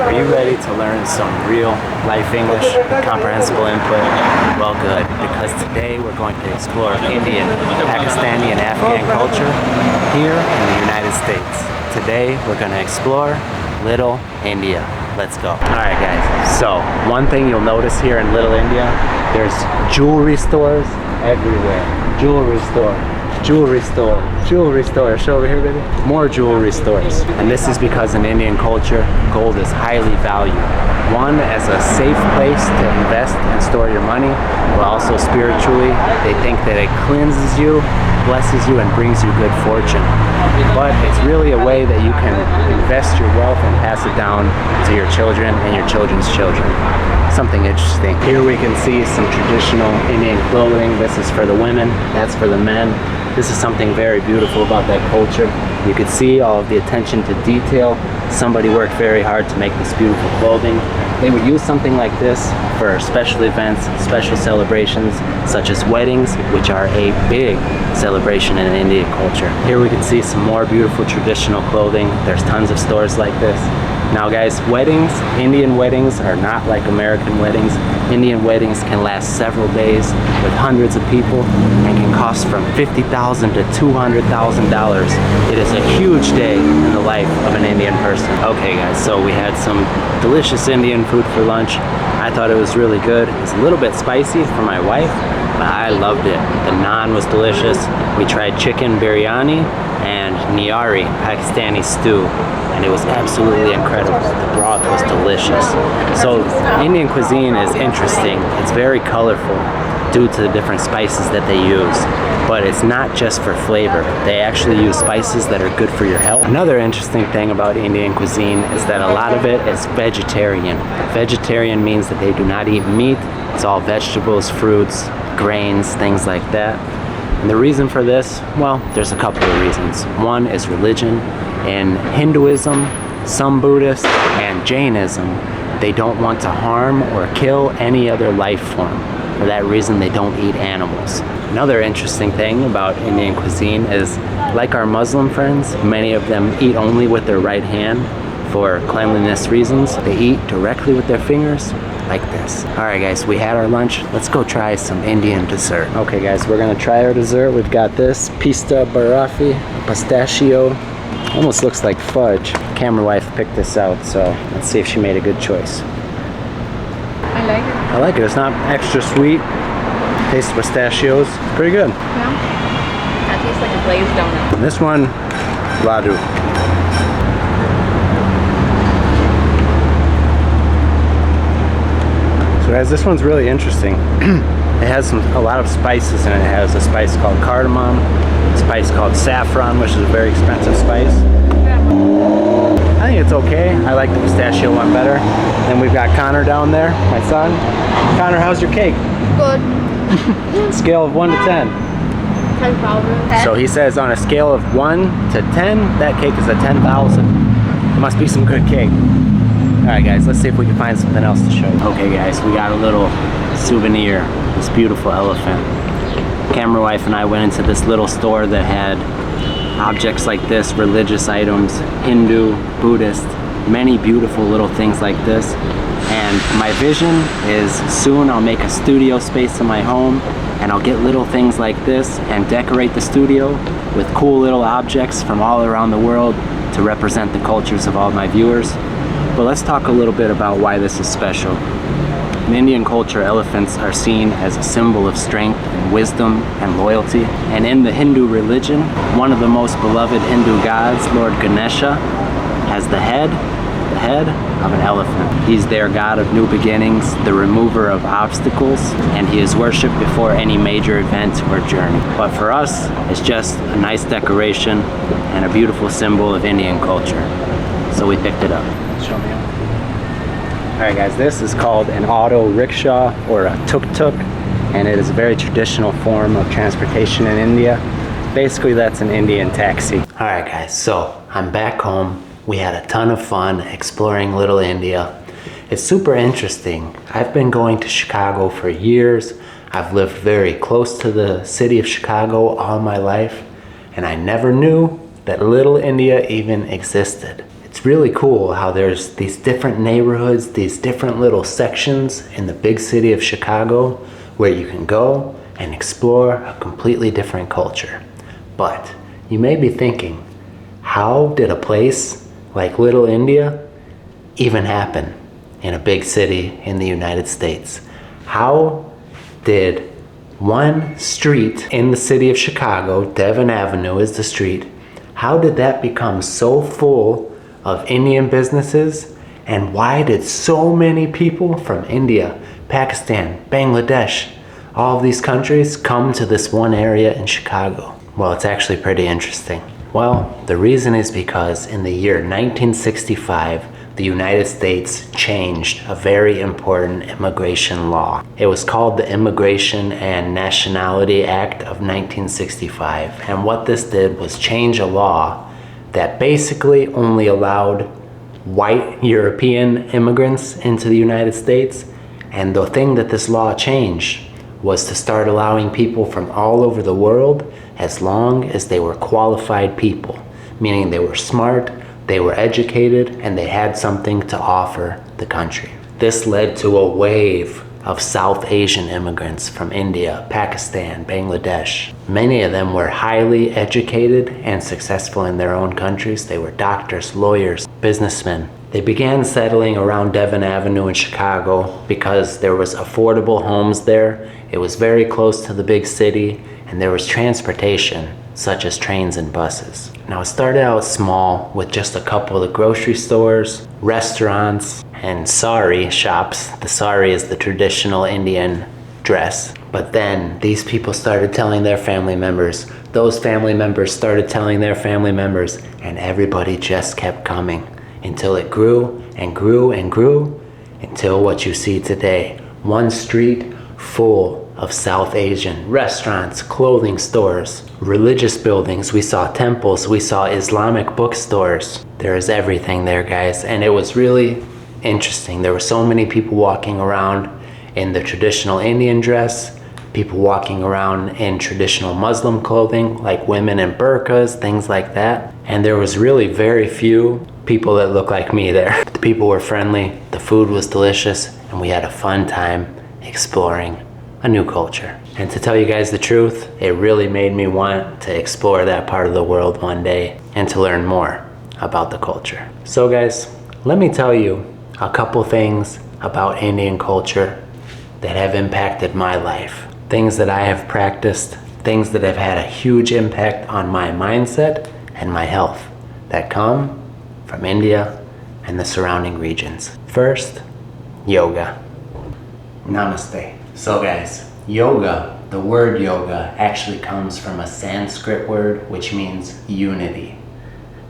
Are you ready to learn some real life English with comprehensible input? Well, good, because today we're going to explore Indian, Pakistani, and Afghan culture here in the United States. Today we're going to explore Little India. Let's go. Alright guys, so one thing you'll notice here in Little India, there's jewelry stores everywhere. Jewelry store. Jewelry store, jewelry store. Show over here, baby. More jewelry stores. And this is because in Indian culture, gold is highly valued. One, as a safe place to invest and store your money, but also spiritually, they think that it cleanses you, blesses you, and brings you good fortune. But it's really a way that you can invest your wealth and pass it down to your children and your children's children. Something interesting. Here we can see some traditional Indian clothing. This is for the women, that's for the men. This is something very beautiful about that culture. You could see all of the attention to detail. Somebody worked very hard to make this beautiful clothing. They would use something like this for special events, special celebrations, such as weddings, which are a big celebration in Indian culture. Here we can see some more beautiful traditional clothing. There's tons of stores like this. Now guys, weddings, Indian weddings are not like American weddings. Indian weddings can last several days with hundreds of people and can cost from $50,000 to $200,000. It is a huge day in the life of an Indian person. Okay guys, so we had some delicious Indian food for lunch. I thought it was really good. It's a little bit spicy for my wife, but I loved it. The naan was delicious. We tried chicken biryani and nihari, Pakistani stew, and it was absolutely incredible. The broth was delicious. So Indian cuisine is interesting. It's very colorful due to the different spices that they use, but it's not just for flavor. They actually use spices that are good for your health. Another interesting thing about Indian cuisine is that a lot of it is vegetarian. Vegetarian means that they do not eat meat. It's all vegetables, fruits, grains, things like that. And the reason for this, well, there's a couple of reasons. One is religion. In Hinduism, some Buddhists, and Jainism, they don't want to harm or kill any other life form. For that reason, they don't eat animals. Another interesting thing about Indian cuisine is, like our Muslim friends, many of them eat only with their right hand for cleanliness reasons. They eat directly with their fingers, like this. Alright guys, we had our lunch. Let's go try some Indian dessert. Okay guys, we're gonna try our dessert. We've got this pista barafi, pistachio. Almost looks like fudge. Camera wife picked this out, so let's see if she made a good choice. I like it. I like it. It's not extra sweet. Tastes of pistachios. Pretty good. Yeah. That tastes like a glazed donut. And this one, ladu. So guys, this one's really interesting. It has a lot of spices in it. It has a spice called cardamom, a spice called saffron, which is a very expensive spice. I think it's okay. I like the pistachio one better. Then we've got Connor down there, my son. Connor, how's your cake? Good. Scale of 1 to 10. 10 probably. So he says on a scale of 1 to 10, that cake is a 10,000. It must be some good cake. Alright guys, let's see if we can find something else to show you. Okay guys, we got a little souvenir. This beautiful elephant. Camera wife and I went into this little store that had objects like this, religious items, Hindu, Buddhist, many beautiful little things like this. And my vision is soon I'll make a studio space in my home and I'll get little things like this and decorate the studio with cool little objects from all around the world to represent the cultures of all my viewers. But let's talk a little bit about why this is special. In Indian culture, elephants are seen as a symbol of strength and wisdom and loyalty. And in the Hindu religion, one of the most beloved Hindu gods, Lord Ganesha, has the head of an elephant. He's their god of new beginnings, the remover of obstacles, and he is worshipped before any major event or journey. But for us, it's just a nice decoration and a beautiful symbol of Indian culture. So we picked it up. Show me. Alright guys, this is called an auto rickshaw or a tuk-tuk, and it is a very traditional form of transportation in India. Basically that's an Indian taxi. Alright guys, so I'm back home. We had a ton of fun exploring Little India. It's super interesting. I've been going to Chicago for years. I've lived very close to the city of Chicago all my life, and I never knew that Little India even existed. It's really cool how there's these different neighborhoods, these different little sections in the big city of Chicago where you can go and explore a completely different culture. But you may be thinking, how did a place like Little India even happen in a big city in the United States? How did one street in the city of Chicago, Devon Avenue is the street, how did that become so full of Indian businesses? And why did so many people from India, Pakistan, Bangladesh, all of these countries come to this one area in Chicago? Well, it's actually pretty interesting. Well, the reason is because in the year 1965, the United States changed a very important immigration law. It was called the Immigration and Nationality Act of 1965. And what this did was change a law that basically only allowed white European immigrants into the United States. And the thing that this law changed was to start allowing people from all over the world as long as they were qualified people, meaning they were smart, they were educated, and they had something to offer the country. This led to a wave of South Asian immigrants from India, Pakistan, Bangladesh. Many of them were highly educated and successful in their own countries. They were doctors, lawyers, businessmen. They began settling around Devon Avenue in Chicago because there was affordable homes there. It was very close to the big city, and there was transportation, such as trains and buses. Now, it started out small with just a couple of grocery stores, restaurants, and sari shops. The sari is the traditional Indian dress. But then these people started telling their family members, those family members started telling their family members, and everybody just kept coming until it grew and grew and grew until what you see today. One street full of South Asian restaurants, clothing stores, religious buildings. We saw temples, we saw Islamic bookstores. There is everything there, guys. And it was really interesting. There were so many people walking around in the traditional Indian dress, people walking around in traditional Muslim clothing, like women in burqas, things like that. And there was really very few people that looked like me there. The people were friendly, the food was delicious, and we had a fun time exploring a new culture. And to tell you guys the truth, it really made me want to explore that part of the world one day and to learn more about the culture. So guys, let me tell you a couple things about Indian culture that have impacted my life. Things that I have practiced, things that have had a huge impact on my mindset and my health that come from India and the surrounding regions. First, yoga. Namaste. So guys, yoga, the word yoga actually comes from a Sanskrit word which means unity.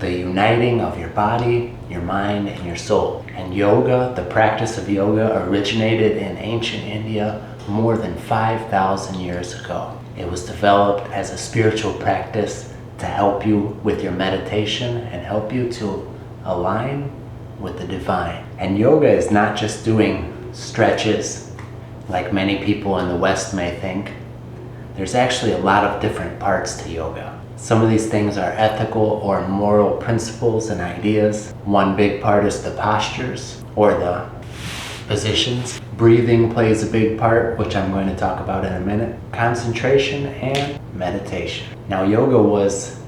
The uniting of your body, your mind, and your soul. And yoga, the practice of yoga, originated in ancient India more than 5,000 years ago. It was developed as a spiritual practice to help you with your meditation and help you to align with the divine. And yoga is not just doing stretches like many people in the West may think. There's actually a lot of different parts to yoga. Some of these things are ethical or moral principles and ideas. One big part is the postures or the positions. Breathing plays a big part, which I'm going to talk about in a minute. Concentration and meditation. Now, yoga was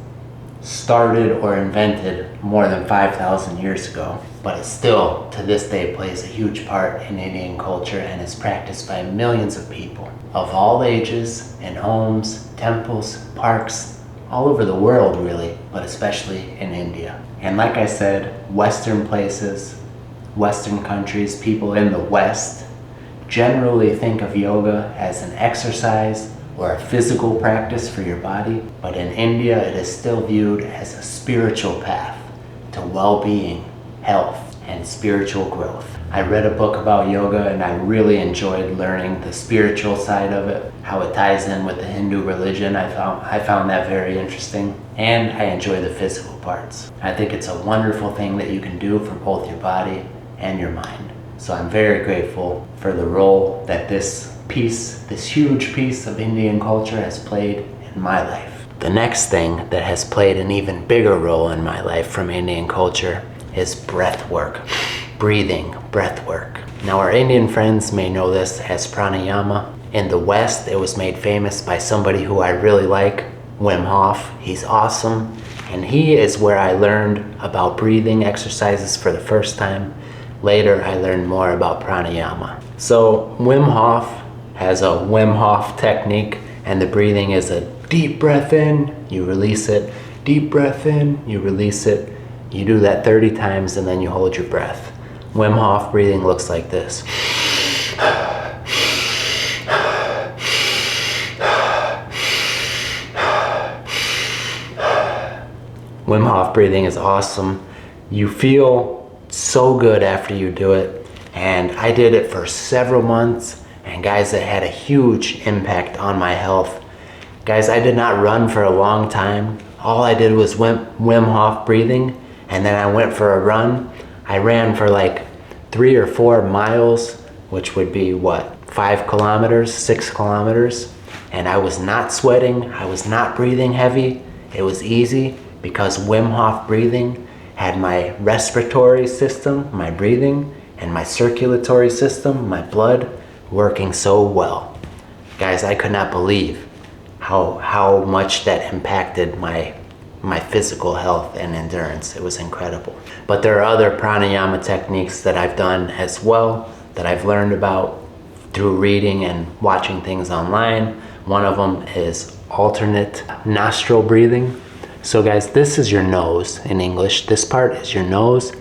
started or invented more than 5,000 years ago, but it still, to this day, plays a huge part in Indian culture and is practiced by millions of people of all ages, in homes, temples, parks, all over the world really, but especially in India. And like I said, Western places, Western countries, people in the West generally think of yoga as an exercise or a physical practice for your body, but in India it is still viewed as a spiritual path to well-being, health, and spiritual growth. I read a book about yoga and I really enjoyed learning the spiritual side of it, how it ties in with the Hindu religion. I found that very interesting, and I enjoy the physical parts. I think it's a wonderful thing that you can do for both your body and your mind. So I'm very grateful for the role that this huge piece of Indian culture has played in my life. The next thing that has played an even bigger role in my life from Indian culture is breath work. Breathing, breath work. Now our Indian friends may know this as pranayama. In the West, it was made famous by somebody who I really like, Wim Hof. He's awesome. And he is where I learned about breathing exercises for the first time. Later, I learned more about pranayama. So Wim Hof has a Wim Hof technique, and the breathing is a deep breath in, you release it, deep breath in, you release it. You do that 30 times and then you hold your breath. Wim Hof breathing looks like this. Wim Hof breathing is awesome. You feel so good after you do it. And I did it for several months. And guys, it had a huge impact on my health. Guys, I did not run for a long time. All I did was Wim Hof breathing. And then I went for a run. I ran for like 3 or 4 miles, which would be what, 5 kilometers, 6 kilometers. And I was not sweating. I was not breathing heavy. It was easy because Wim Hof breathing had my respiratory system, my breathing, and my circulatory system, my blood, working so well. Guys, I could not believe how much that impacted my physical health and endurance. It was incredible. But there are other pranayama techniques that I've done as well, that I've learned about through reading and watching things online. One of them is alternate nostril breathing. So guys, this is your nose in English. This part is your nose.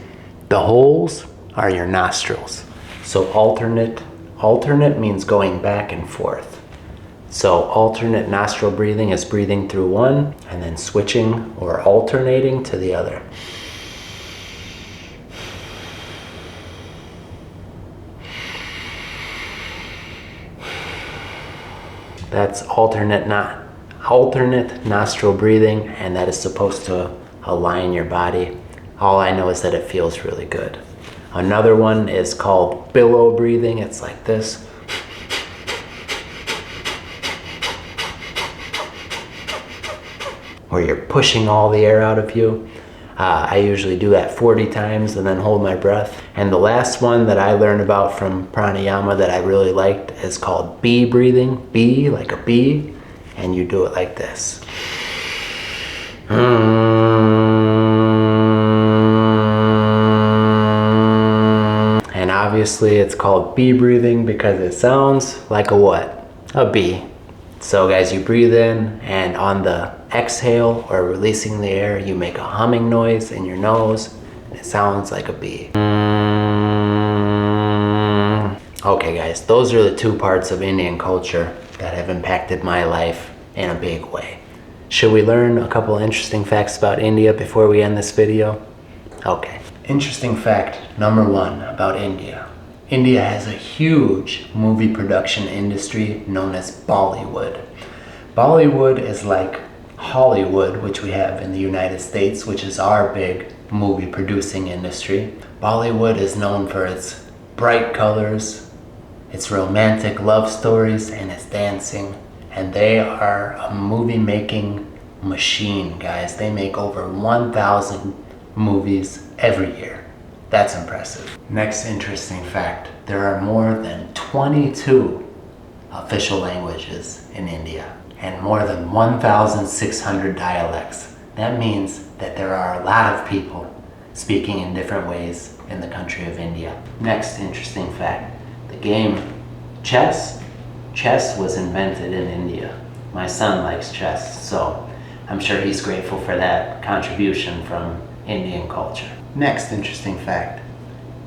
The holes are your nostrils. So alternate means going back and forth. So alternate nostril breathing is breathing through one and then switching or alternating to the other. That's alternate nostril breathing, and that is supposed to align your body. All I know is that it feels really good. Another one is called billow breathing. It's like this. Where you're pushing all the air out of you. I usually do that 40 times and then hold my breath. And the last one that I learned about from pranayama that I really liked is called bee breathing. Bee, like a bee. And you do it like this. And obviously it's called bee breathing because it sounds like a what? A bee. So guys, you breathe in, and on the exhale or releasing the air, you make a humming noise in your nose, and it sounds like a bee. Okay guys, those are the 2 parts of Indian culture that have impacted my life in a big way. Should we learn a couple interesting facts about India before we end this video? Okay. Interesting fact number 1 about India. India has a huge movie production industry known as Bollywood. Bollywood is like Hollywood, which we have in the United States, which is our big movie producing industry. Bollywood is known for its bright colors, its romantic love stories, and its dancing. And they are a movie making machine, guys. They make over 1,000 movies every year. That's impressive. Next interesting fact, there are more than 22 official languages in India and more than 1,600 dialects. That means that there are a lot of people speaking in different ways in the country of India. Next interesting fact, the game chess was invented in India. My son likes chess, so I'm sure he's grateful for that contribution from Indian culture. Next interesting fact.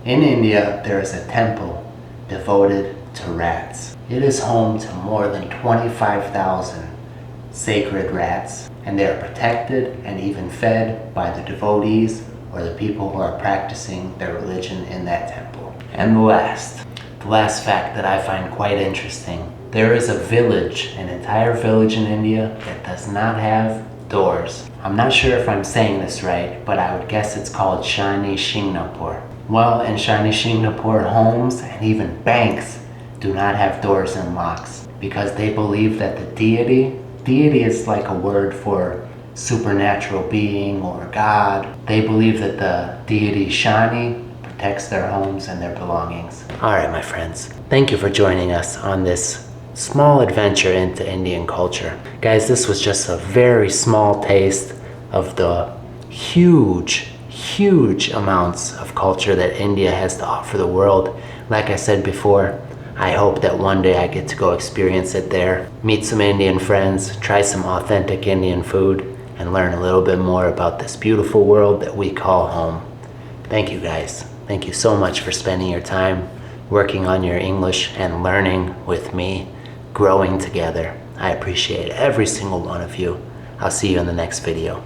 In India, there is a temple devoted to rats. It is home to more than 25,000 sacred rats, and they are protected and even fed by the devotees or the people who are practicing their religion in that temple. And the last fact that I find quite interesting. There is a village, an entire village in India that does not have doors. I'm not sure if I'm saying this right, but I would guess it's called Shani Shingnapur. Well, in Shani Shingnapur, homes and even banks do not have doors and locks because they believe that the deity is like a word for supernatural being or God. They believe that the deity Shani protects their homes and their belongings. All right, my friends, thank you for joining us on this small adventure into Indian culture. Guys, this was just a very small taste of the huge amounts of culture that India has to offer the world. Like I said before, I hope that one day I get to go experience it there, meet some Indian friends, try some authentic Indian food, and learn a little bit more about this beautiful world that we call home. Thank you guys. Thank you so much for spending your time working on your English and learning with me, growing together. I appreciate every single one of you. I'll see you in the next video.